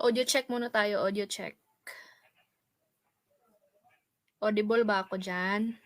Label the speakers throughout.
Speaker 1: Audio check muna tayo, audio check. Audible ba ako dyan?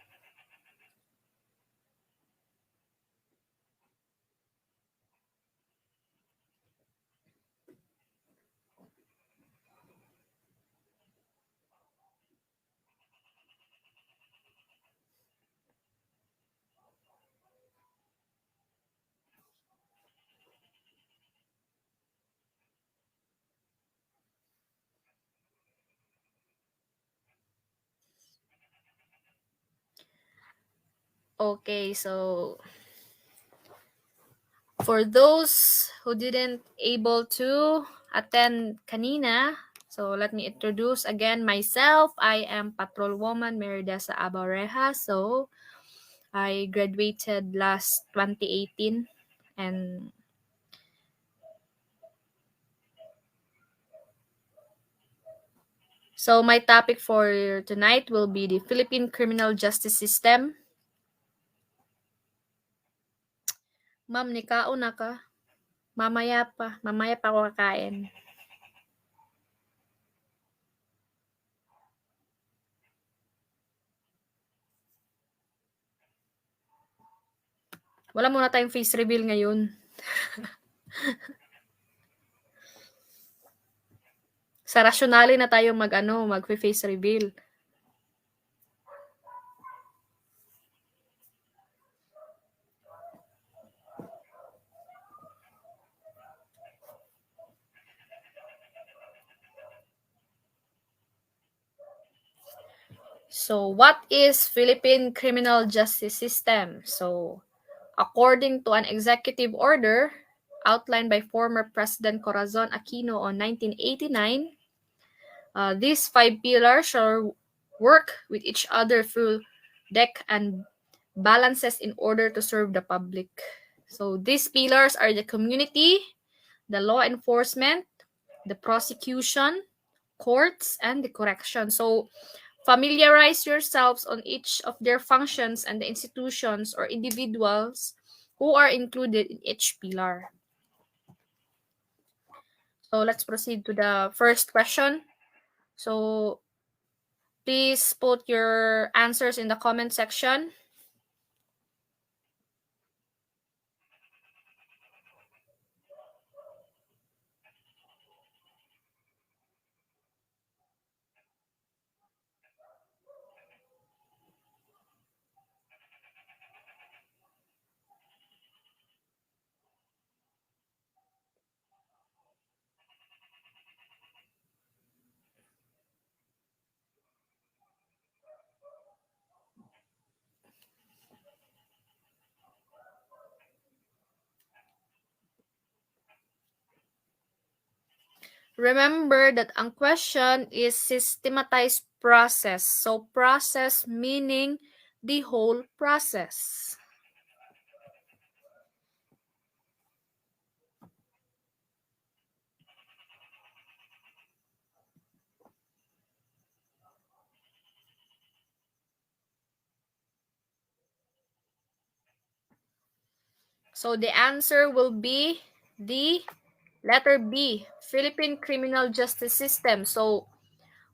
Speaker 1: Okay, so for those who didn't able to attend kanina, so let me introduce again myself. I am Patrolwoman DESSA Abareja. So I graduated last 2018 and so my topic for tonight will be the Philippine criminal justice system. Ma'am, nikaon na ka. Mamaya pa ako kakain. Wala muna tayong face reveal ngayon. Sa rationale na tayo mag-face reveal. So, what is Philippine criminal justice system? So, according to an executive order outlined by former President Corazon Aquino on 1989, these 5 pillars shall work with each other through deck and balances in order to serve the public. So, these pillars are the community, the law enforcement, the prosecution, courts, and the correction. So, familiarize yourselves on each of their functions and the institutions or individuals who are included in each pillar. So let's proceed to the first question. So please put your answers in the comment section. Remember that ang question is systematized process. So process meaning the whole process. So the answer will be the letter B, Philippine criminal justice system. So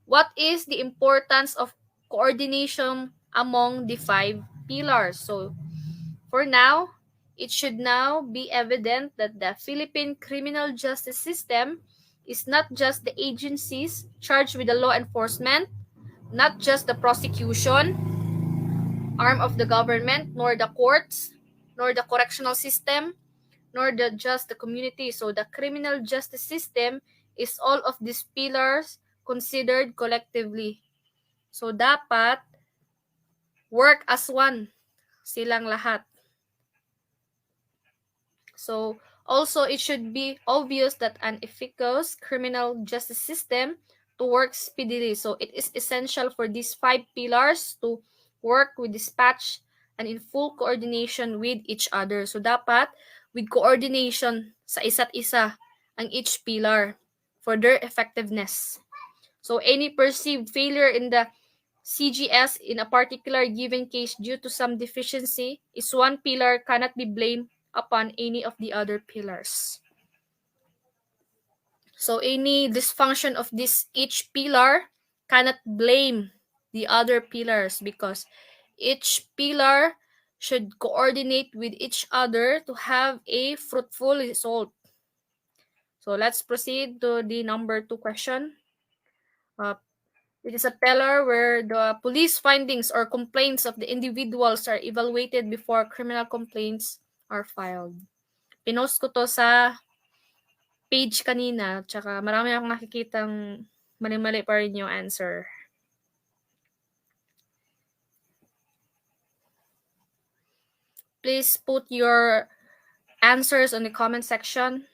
Speaker 1: what is the importance of coordination among the 5 pillars? So for now, it should now be evident that the Philippine criminal justice system is not just the agencies charged with the law enforcement, not just the prosecution, arm of the government, nor the courts, nor the correctional system, nor just the community. So the criminal justice system is all of these pillars considered collectively. So dapat work as one silang lahat. So also it should be obvious that an efficacious criminal justice system to work speedily. So it is essential for these 5 pillars to work with dispatch and in full coordination with each other. So dapat with coordination sa isa't isa ang each pillar for their effectiveness. So any perceived failure in the CGS in a particular given case due to some deficiency is one pillar cannot be blamed upon any of the other pillars. So any dysfunction of each pillar cannot blame the other pillars because each pillar should coordinate with each other to have a fruitful result. So let's proceed to the number 2 question. It is a pillar where the police findings or complaints of the individuals are evaluated before criminal complaints are filed. Pinost ko to sa page kanina, tsaka marami akong nakikitang mali-mali pa rin yung answer. Please put your answers on the comment section.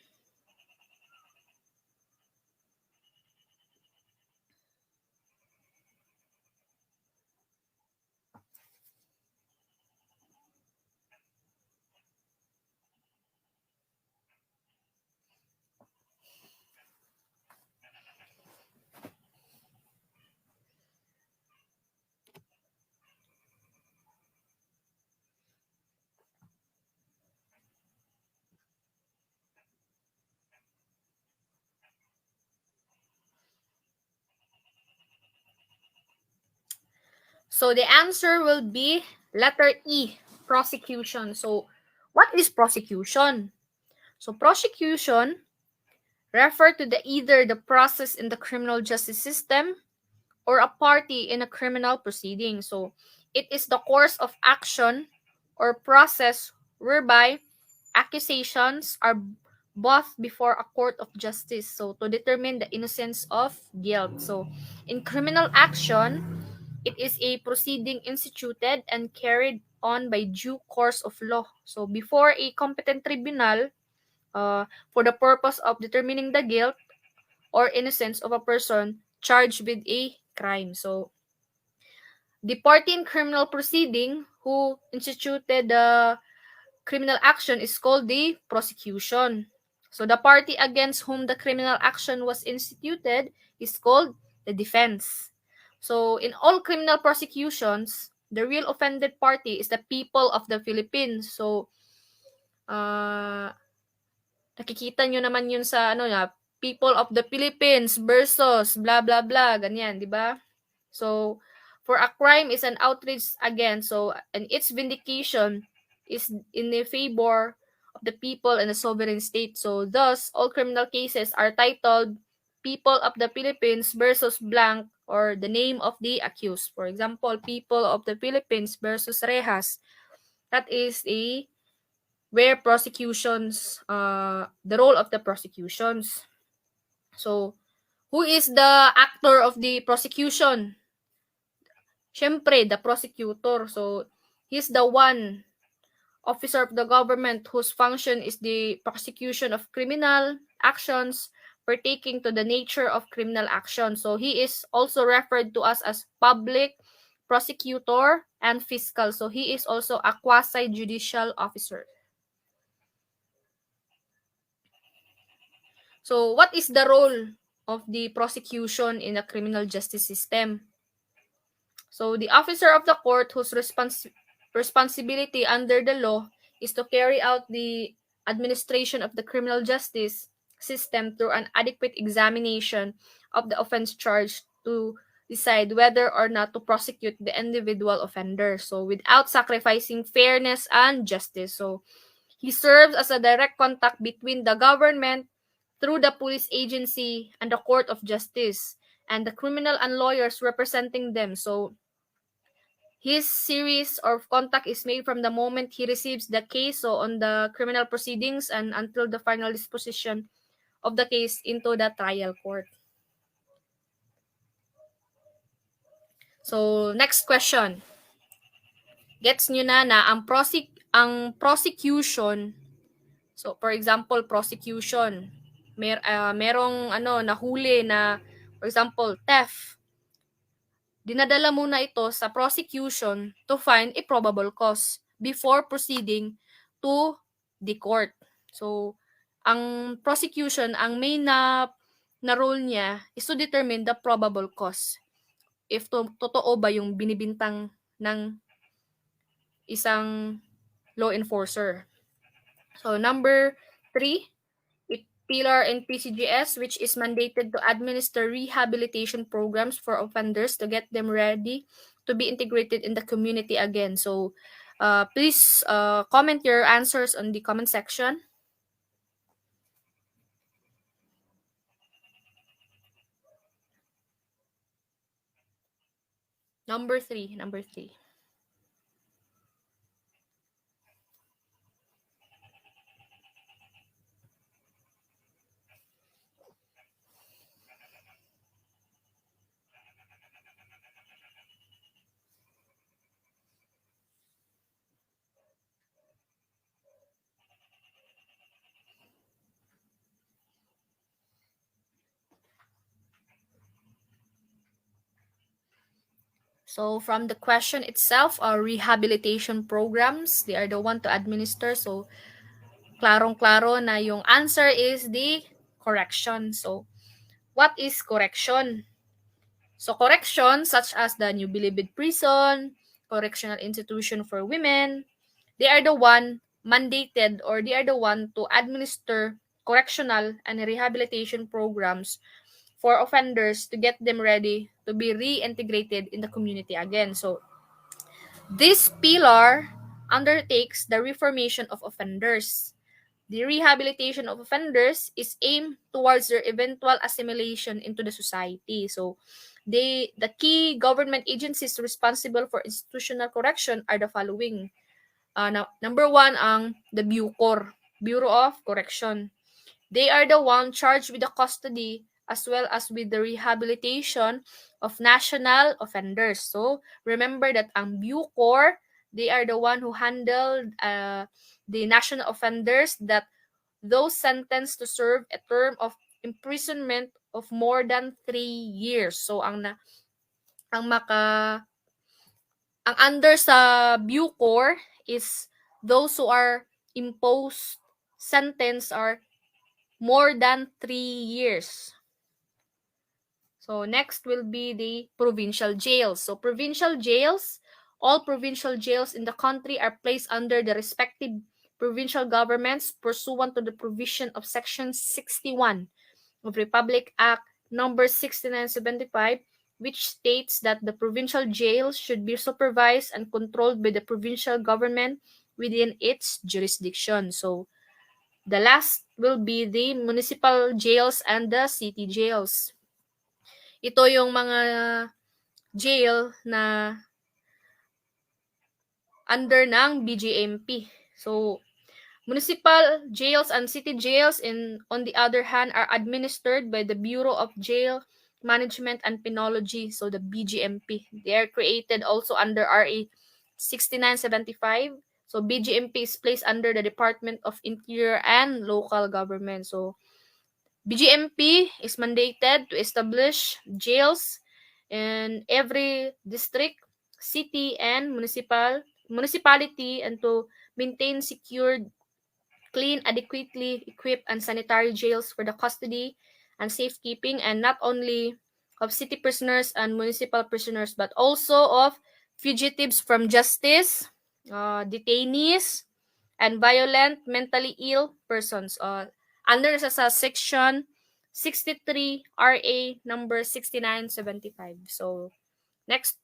Speaker 1: So the answer will be letter E, prosecution. So what is prosecution? So prosecution refer to either the process in the criminal justice system or a party in a criminal proceeding. So it is the course of action or process whereby accusations are brought before a court of justice, so to determine the innocence of guilt. So in criminal action, it is a proceeding instituted and carried on by due course of law. So before a competent tribunal, for the purpose of determining the guilt or innocence of a person charged with a crime. So the party in criminal proceeding who instituted the criminal action is called the prosecution. So the party against whom the criminal action was instituted is called the defense. So in all criminal prosecutions, the real offended party is the people of the Philippines. So nakikita nyo naman yun sa people of the Philippines versus blah blah blah, ganyan, di ba? So for a crime is an outrage against, and its vindication is in the favor of the people and the sovereign state. So thus all criminal cases are titled people of the Philippines versus blank or the name of the accused. For example, people of the Philippines versus REJAS. That is where prosecutions, the role of the prosecutions. So who is the actor of the prosecution? Syempre, the prosecutor. So, he's the one officer of the government whose function is the prosecution of criminal actions pertaining to the nature of criminal action. So, he is also referred to us as public prosecutor and fiscal. So, he is also a quasi-judicial officer. So, what is the role of the prosecution in the criminal justice system? So the officer of the court whose responsibility under the law is to carry out the administration of the criminal justice system through an adequate examination of the offense charged to decide whether or not to prosecute the individual offender. So without sacrificing fairness and justice. So he serves as a direct contact between the government through the police agency and the court of justice and the criminal and lawyers representing them. So his series of contact is made from the moment he receives the case, so on the criminal proceedings and until the final disposition of the case into the trial court. So, next question. Gets nyo na ang prosecution, so for example, prosecution, merong nahuli na, for example, theft. Dinadala muna ito sa prosecution to find a probable cause before proceeding to the court. So, ang prosecution, ang main na role niya is to determine the probable cause. If totoo ba yung binibintang ng isang law enforcer. So, number 3, Pillar in PCGS, which is mandated to administer rehabilitation programs for offenders to get them ready to be integrated in the community again. So, please comment your answers on the comment section. Number three. So from the question itself, rehabilitation programs, they are the one to administer. So klarong-klaro na yung answer is the correction. So what is correction? So correction such as the New Bilibid Prison, Correctional Institution for Women, they are the one mandated or they are the one to administer correctional and rehabilitation programs for offenders to get them ready to be reintegrated in the community again. So this pillar undertakes the reformation of offenders. The rehabilitation of offenders is aimed towards their eventual assimilation into the society. So, the key government agencies responsible for institutional correction are the following. Number one, ang the BUCOR, Bureau of Correction. They are the one charged with the custody as well as with the rehabilitation of national offenders. So, remember that ang BUCOR, they are the one who handled the national offenders that those sentenced to serve a term of imprisonment of more than 3 years. So, ang under sa BUCOR is those who are imposed sentence are more than 3 years. So next will be the provincial jails. So provincial jails, all provincial jails in the country are placed under the respective provincial governments pursuant to the provision of Section 61 of Republic Act number 6975, which states that the provincial jails should be supervised and controlled by the provincial government within its jurisdiction. So the last will be the municipal jails and the city jails. Ito yung mga jail na under ng BGMP. So, municipal jails and city jails, on the other hand, are administered by the Bureau of Jail Management and Penology, so the BGMP. They are created also under RA 6975. So, BGMP is placed under the Department of Interior and Local Government. So, BGMP is mandated to establish jails in every district, city, and municipality and to maintain secured, clean, adequately equipped, and sanitary jails for the custody and safekeeping, and not only of city prisoners and municipal prisoners, but also of fugitives from justice, detainees, and violent, mentally ill persons. Under sa section 63 RA number 6975. So, next,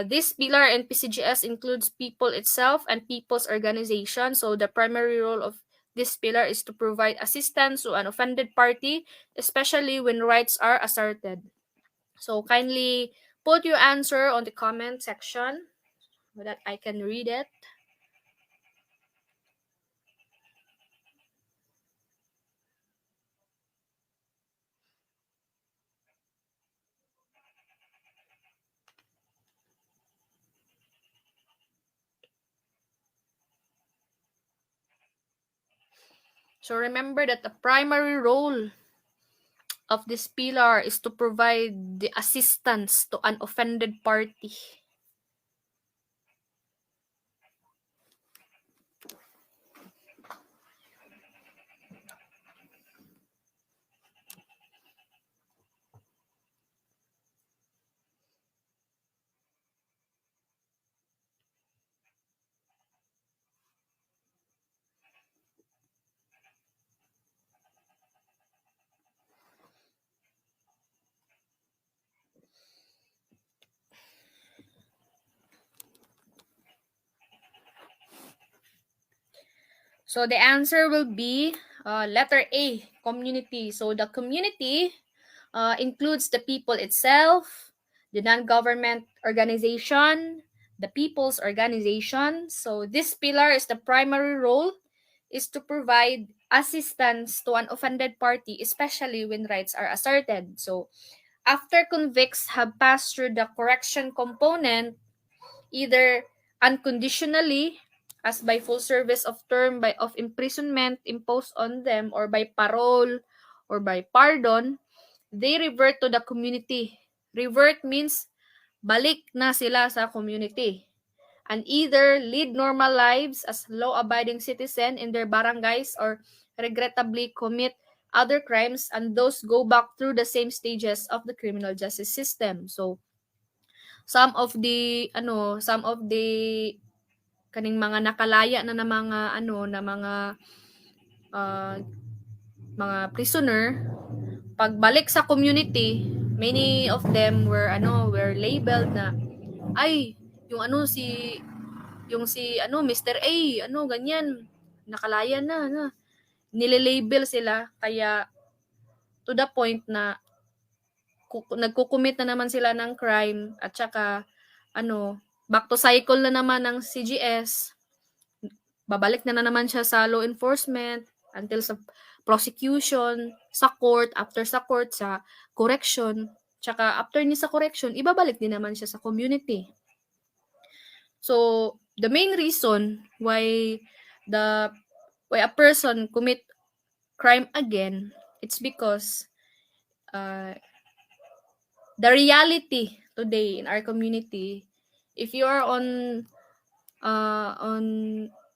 Speaker 1: this pillar in PCGS includes people itself and people's organization. So the primary role of this pillar is to provide assistance to an offended party, especially when rights are asserted. So kindly put your answer on the comment section so that I can read it. So remember that the primary role of this pillar is to provide the assistance to an offended party. So the answer will be letter A, community. So the community includes the people itself, the non-government organization, the people's organization. So this pillar is the primary role is to provide assistance to an offended party, especially when rights are asserted. So after convicts have passed through the correction component, either unconditionally as by full service of term by of imprisonment imposed on them or by parole or by pardon, they revert to the community. Revert means balik na sila sa community and either lead normal lives as law-abiding citizen in their barangays or regrettably commit other crimes and those go back through the same stages of the criminal justice system. So some of the kaning mga nakalaya na na mga uh, mga prisoner pagbalik sa community, many of them were labeled na ay yung si Mr. A ganyan nakalaya na nilelabel sila kaya to the point na nagko-commit na naman sila ng crime at saka back to cycle na naman ng CGS, babalik na naman siya sa law enforcement until sa prosecution, sa court, after sa court, sa correction, tsaka after niya sa correction, ibabalik din naman siya sa community. So, the main reason why a person commit crime again, it's because the reality today in our community, if you are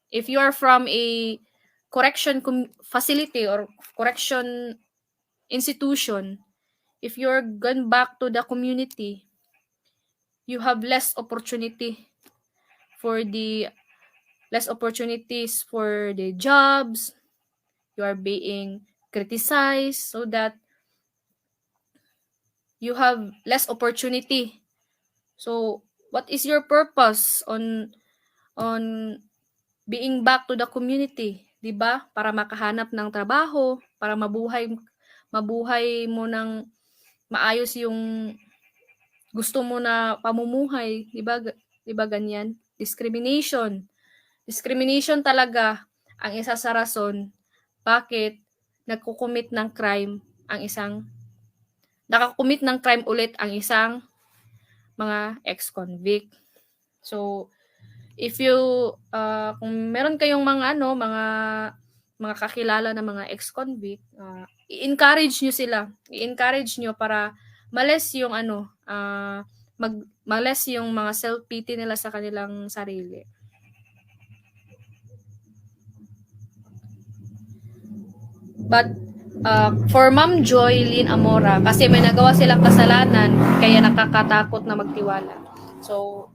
Speaker 1: if you are from a correction facility or correction institution, if you're gone back to the community, you have less opportunities for the jobs, you are being criticized so that you have less opportunity. So what is your purpose on being back to the community, 'di ba? Para makahanap ng trabaho, para mabuhay mo ng maayos yung gusto mo na pamumuhay, 'di ba? 'Di ba ganyan? Discrimination talaga ang isa sa rason bakit nagko-commit ng crime nakakommit ng crime ulit ang isang mga ex-convict. So, if you kung meron kayong mga kakilala na mga ex-convict, i-encourage nyo sila. I-encourage nyo para males yung males yung mga self-pity nila sa kanilang sarili. But for Ma'am Joy Lynn Amora, kasi may nagawa silang kasalanan, kaya nakakatakot na magtiwala. So,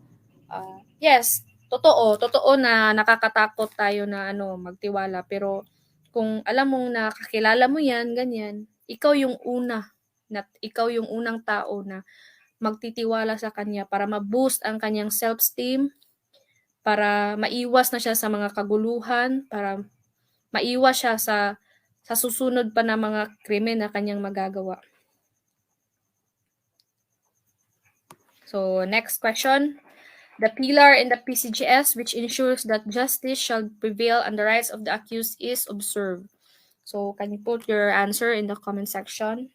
Speaker 1: yes, totoo na nakakatakot tayo na magtiwala. Pero kung alam mong nakakilala mo yan, ganyan, ikaw yung unang tao na magtitiwala sa kanya para ma-boost ang kanyang self-esteem, para maiwas na siya sa mga kaguluhan, para maiwas siya sa susunod pa na mga krimen na kanyang magagawa. So, next question. The pillar in the PCGS which ensures that justice shall prevail and the rights of the accused is observed. So, can you put your answer in the comment section?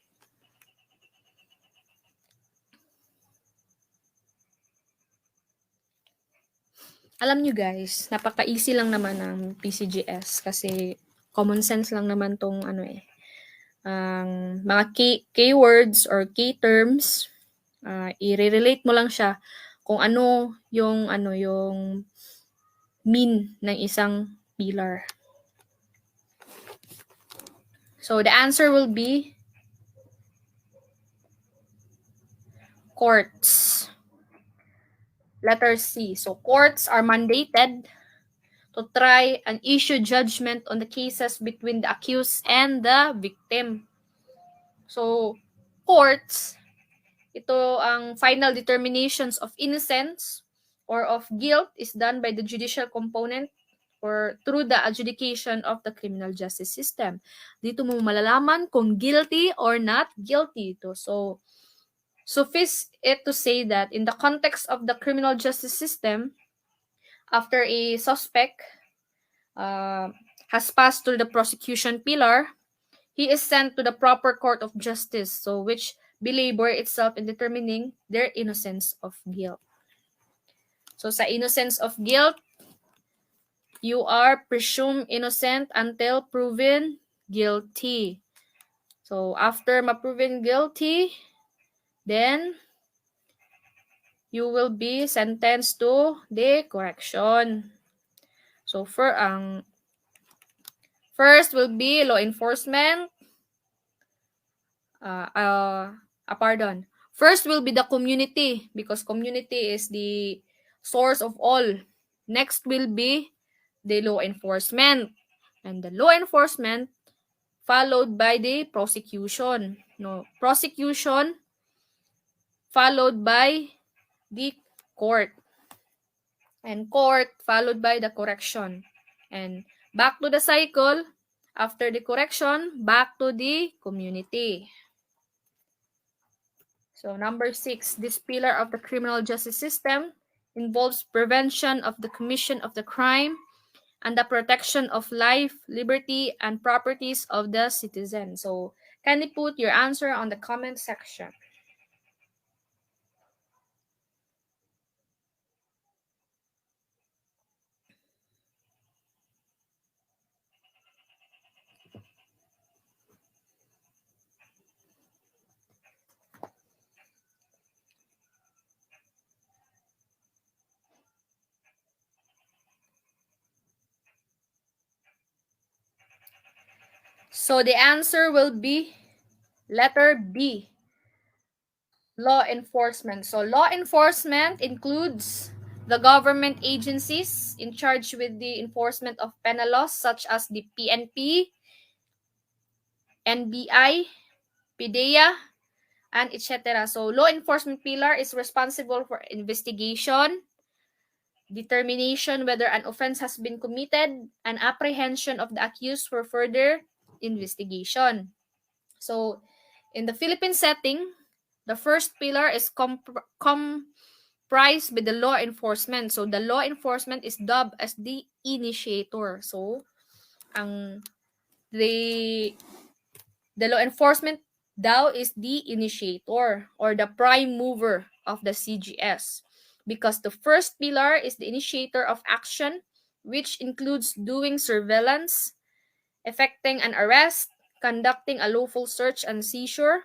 Speaker 1: Alam nyo guys, napaka-easy lang naman ng PCGS kasi common sense lang naman tong ang mga keywords or key terms, i-relate mo lang siya kung ano yung mean ng isang pillar. So the answer will be courts. Letter C. So courts are mandated to try and issue judgment on the cases between the accused and the victim. So, courts, ito ang final determinations of innocence or of guilt is done by the judicial component or through the adjudication of the criminal justice system. Dito mo malalaman kung guilty or not guilty ito. So, suffice it to say that in the context of the criminal justice system, after a suspect has passed through the prosecution pillar, he is sent to the proper court of justice, so which belabor itself in determining their innocence of guilt. So sa innocence of guilt, you are presumed innocent until proven guilty. So after ma-proven guilty, then you will be sentenced to the correction. So first will be law enforcement. Pardon. First will be the community, because community is the source of all. Next will be the law enforcement. And the law enforcement followed by the prosecution. No, prosecution followed by the court. And court followed by the correction. And back to the cycle, after the correction, back to the community. So number 6, this pillar of the criminal justice system involves prevention of the commission of the crime and the protection of life, liberty, and properties of the citizen. So kindly put your answer on the comment section. So the answer will be letter B, law enforcement. So law enforcement includes the government agencies in charge with the enforcement of penal laws such as the PNP, NBI, PDEA, and etc. So law enforcement pillar is responsible for investigation, determination whether an offense has been committed, and apprehension of the accused for further investigation. So in the Philippine setting, the first pillar is comprised with the law enforcement. So the law enforcement is dubbed as the initiator. So ang the law enforcement daw is the initiator or the prime mover of the CGS, because the first pillar is the initiator of action, which includes doing surveillance, effecting an arrest, conducting a lawful search and seizure,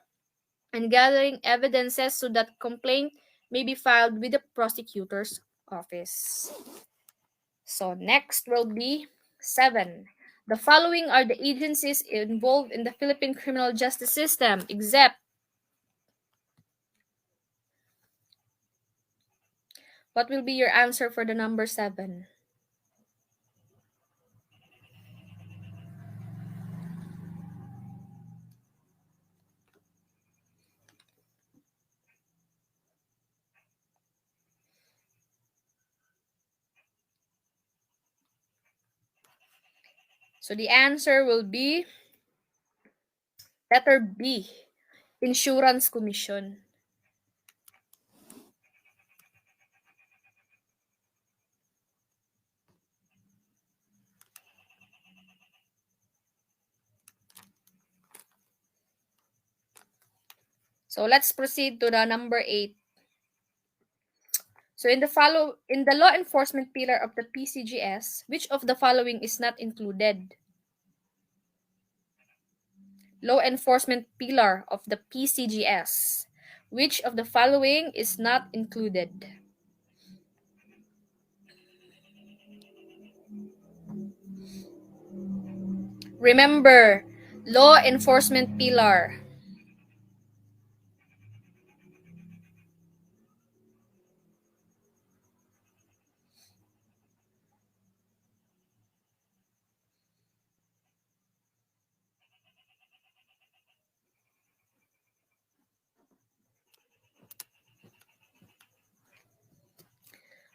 Speaker 1: and gathering evidences so that complaint may be filed with the prosecutor's office. So next will be 7. The following are the agencies involved in the Philippine criminal justice system, except what will be your answer for the number 7? So the answer will be letter B, Insurance Commission. So let's proceed to the number 8. So in the law enforcement pillar of the PCGS, which of the following is not included? Law enforcement pillar of the PCGS. Which of the following is not included? Remember, law enforcement pillar.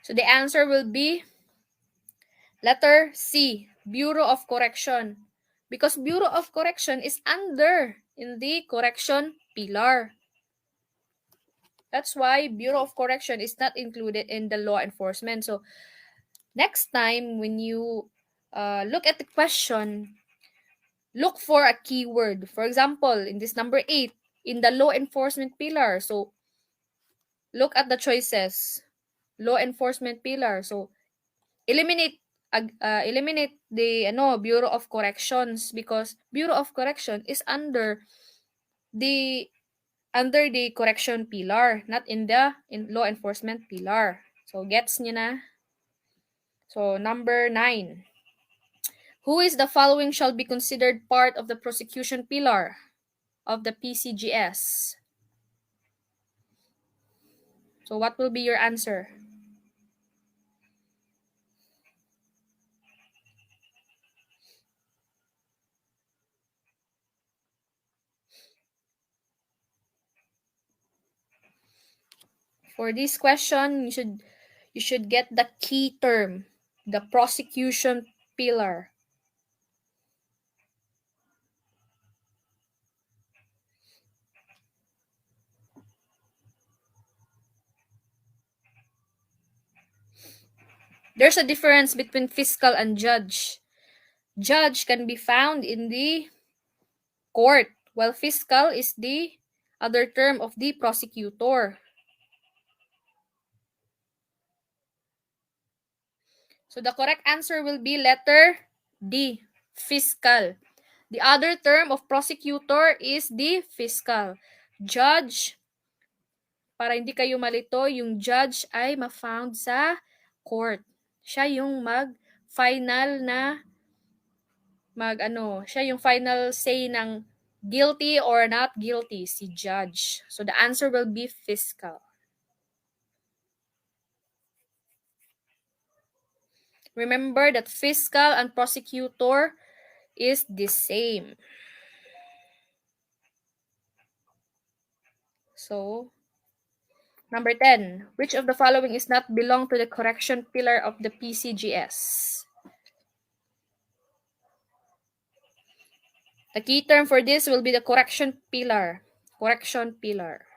Speaker 1: So the answer will be Letter C, Bureau of Correction. Because Bureau of Correction is under in the Correction Pillar. That's why Bureau of Correction is not included in the law enforcement. So, next time when you look at the question, look for a keyword. For example, in this number 8, in the law enforcement pillar. So, look at the choices. Law enforcement pillar. So, eliminate the Bureau of Corrections because Bureau of Correction is the the correction pillar, not in the law enforcement pillar. So, gets nyo na? So, number 9. Who is the following shall be considered part of the prosecution pillar of the PCGS? So, what will be your answer? For this question, you should get the key term, the prosecution pillar. There's a difference between fiscal and judge. Judge can be found in the court, while fiscal is the other term of the prosecutor. So the correct answer will be letter D, fiscal. The other term of prosecutor is the fiscal. Judge, para hindi kayo malito, yung judge ay ma-found sa court. Siya yung mag-final na siya yung final say ng guilty or not guilty, si judge. So the answer will be fiscal. Remember that fiscal and prosecutor is the same. So, number 10. Which of the following is not belong to the correction pillar of the PCGS? The key term for this will be the correction pillar. Correction pillar.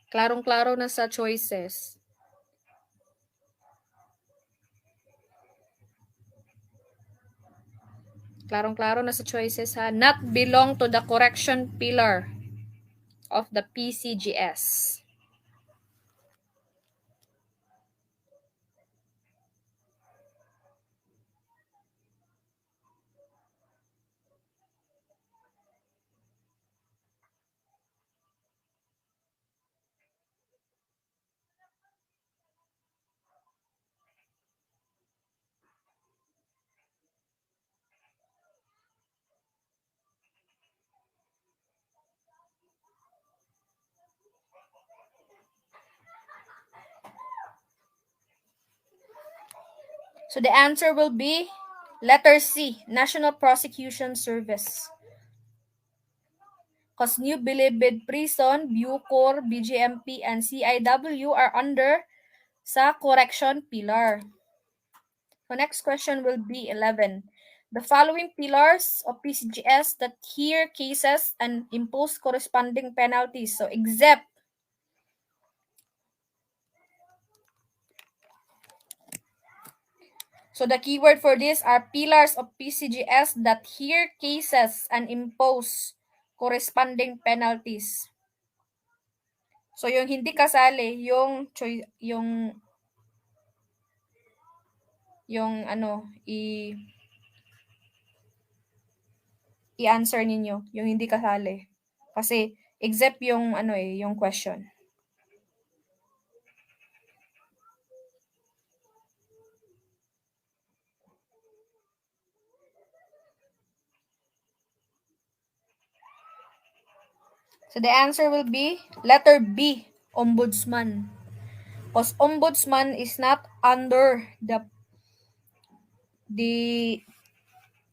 Speaker 1: Klarong-klaro na sa choices. Klarong-klaro na sa choices ha. Not belong to the correction pillar of the PCGS. So the answer will be letter C, National Prosecution Service. Because New Bilibid Prison, Bucor, BGMP, and CIW are under sa correction pillar. So next question will be 11. The following pillars of PCGS that hear cases and impose corresponding penalties. So except So the keyword for this are pillars of PCGS that hear cases and impose corresponding penalties. So yung hindi kasali, yung i-answer ninyo, yung hindi kasali. Kasi except yung yung question. So the answer will be letter B, ombudsman. Because ombudsman is not under the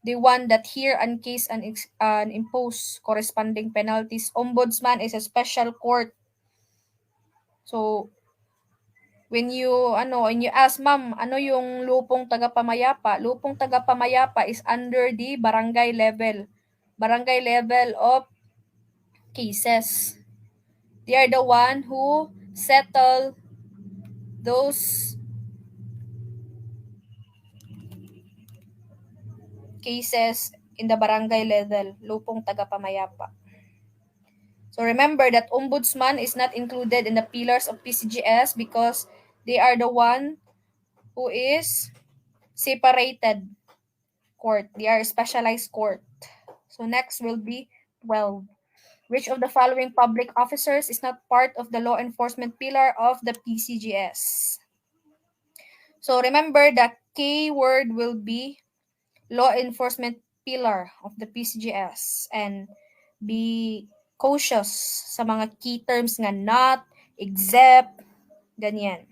Speaker 1: one that hear and case and impose corresponding penalties. Ombudsman is a special court. So when you ask, ma'am, ano yung lupong tagapamayapa? Lupong tagapamayapa is under the barangay level of cases. They are the one who settle those cases in the barangay level, lupong tagapamayapa. So remember that ombudsman is not included in the pillars of PCGS because they are the one who is separated court. They are a specialized court. So next will be 12. Which of the following public officers is not part of the law enforcement pillar of the PCGS? So remember the K word will be law enforcement pillar of the PCGS, and be cautious sa mga key terms nga not, except, ganyan.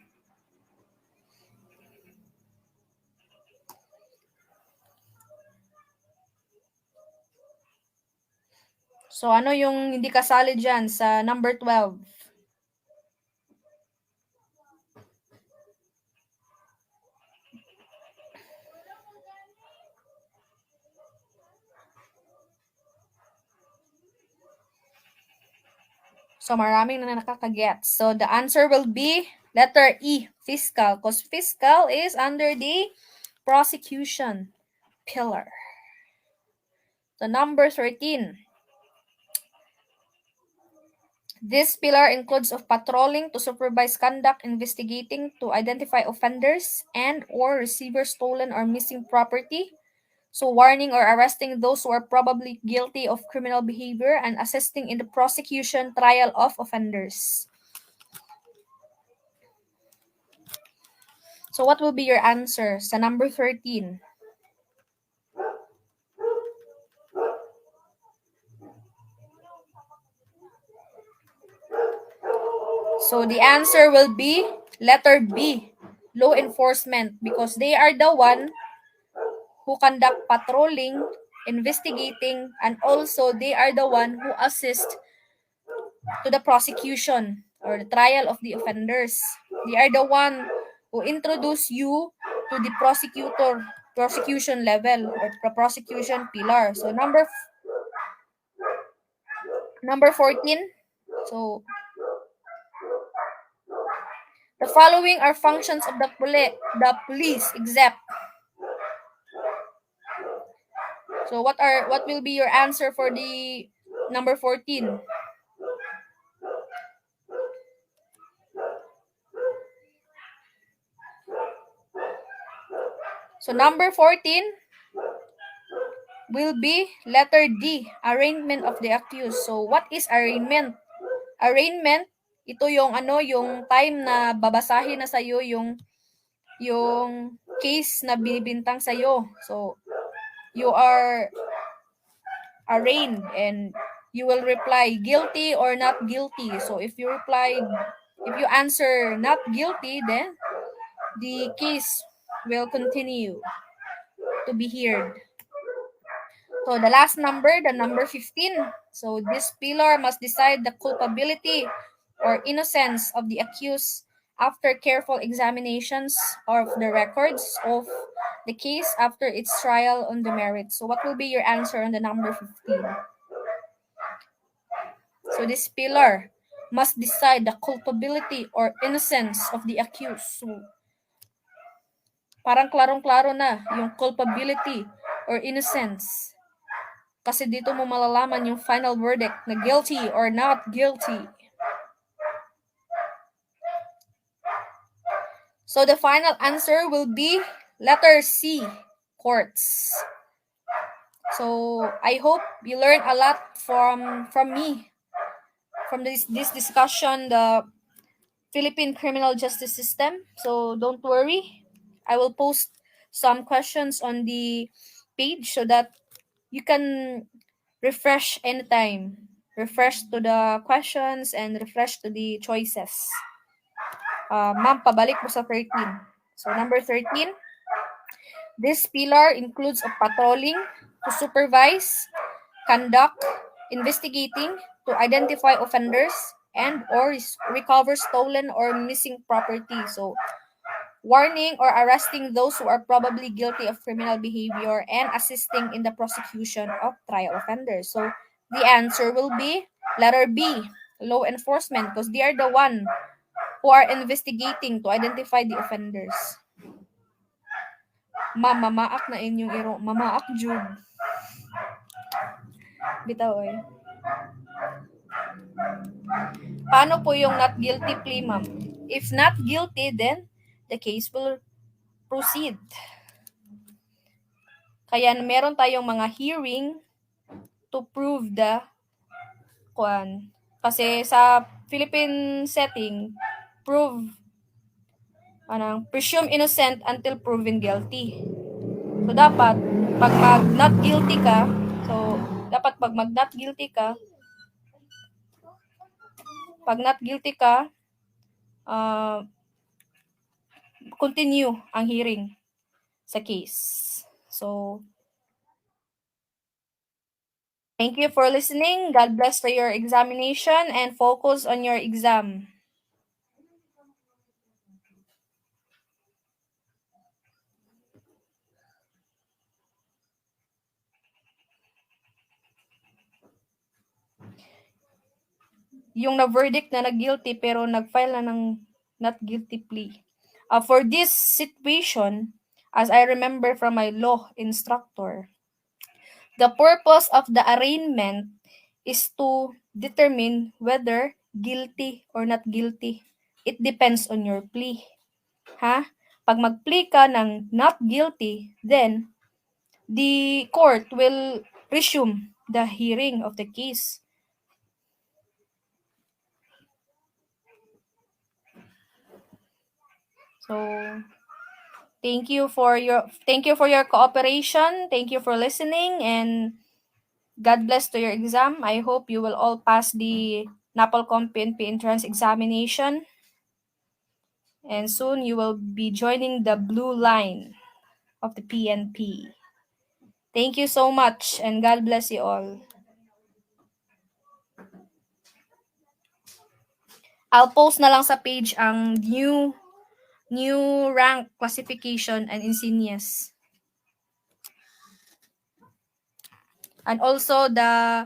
Speaker 1: So ano yung hindi kasali dyan sa number 12? So maraming na nakakaget. So the answer will be letter E, fiscal, because fiscal is under the prosecution pillar. So number 13. This pillar includes of patrolling to supervise conduct, investigating to identify offenders and or receive stolen or missing property. So warning or arresting those who are probably guilty of criminal behavior and assisting in the prosecution trial of offenders. So what will be your answer sa number 13? So the answer will be letter B, law enforcement, because they are the one who conduct patrolling, investigating, and also they are the one who assist to the prosecution or the trial of the offenders. They are the one who introduce you to the prosecution level or the prosecution pillar. So number 14. So the following are functions of the police except. So what will be your answer for the number 14? So number 14 will be letter D, arraignment of the accused. So what is arraignment? Arraignment, ito yung yung time na babasahin na sa'yo yung case na binibintang sa'yo. So you are arraigned and you will reply guilty or not guilty. So if you answer not guilty, then the case will continue to be heard. So the last number, the number 15. So this pillar must decide the culpability or innocence of the accused after careful examinations of the records of the case after its trial on the merits. So what will be your answer on the number 15? So this pillar must decide the culpability or innocence of the accused. So parang klarong-klaro na yung culpability or innocence. Kasi dito mo malalaman yung final verdict na guilty or not guilty. So the final answer will be letter C, courts. So I hope you learn a lot from me, from this discussion, the Philippine criminal justice system. So don't worry, I will post some questions on the page so that you can refresh anytime. Refresh to the questions and refresh to the choices. Ma'am, pabalik mo sa 13. So number 13, this pillar includes a patrolling to supervise, conduct, investigating, to identify offenders, and or recover stolen or missing property. So, warning or arresting those who are probably guilty of criminal behavior and assisting in the prosecution of trial offenders. So, the answer will be letter B, law enforcement, because they are the one who are investigating to identify the offenders. Mamaak na inyong iro. Mamaak, Jude. Bitaw eh. Paano po yung not guilty plea, ma'am? If not guilty, then the case will proceed. Kaya meron tayong mga hearing to prove the kuan. Kasi sa Philippine setting, presume innocent until proven guilty. So, dapat, pag mag-not guilty ka, continue ang hearing sa case. So, thank you for listening. God bless to your examination and focus on your exam. Yung na-verdict na nag-guilty pero nag-file na ng not guilty plea. For this situation, as I remember from my law instructor, the purpose of the arraignment is to determine whether guilty or not guilty. It depends on your plea. Ha? Pag mag-plea ka ng not guilty, then the court will resume the hearing of the case. So, thank you for your cooperation. Thank you for listening, and God bless to your exam. I hope you will all pass the Napolcom PNP entrance examination. And soon you will be joining the blue line of the PNP. Thank you so much, and God bless you all. I'll post na lang sa page ang new rank classification and insignias. And also the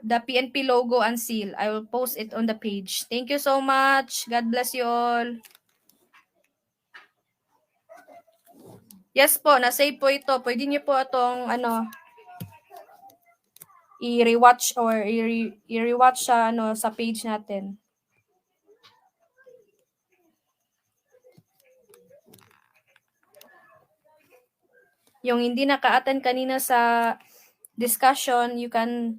Speaker 1: PNP logo and seal. I will post it on the page. Thank you so much. God bless you all. Yes po, na-save po ito. Pwede niyo po itong i-rewatch or i-rewatch sa page natin. Yung hindi naka-attend kanina sa discussion, you can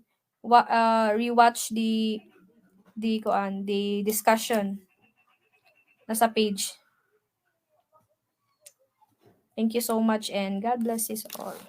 Speaker 1: rewatch the discussion nasa page. Thank you so much, and God bless us all.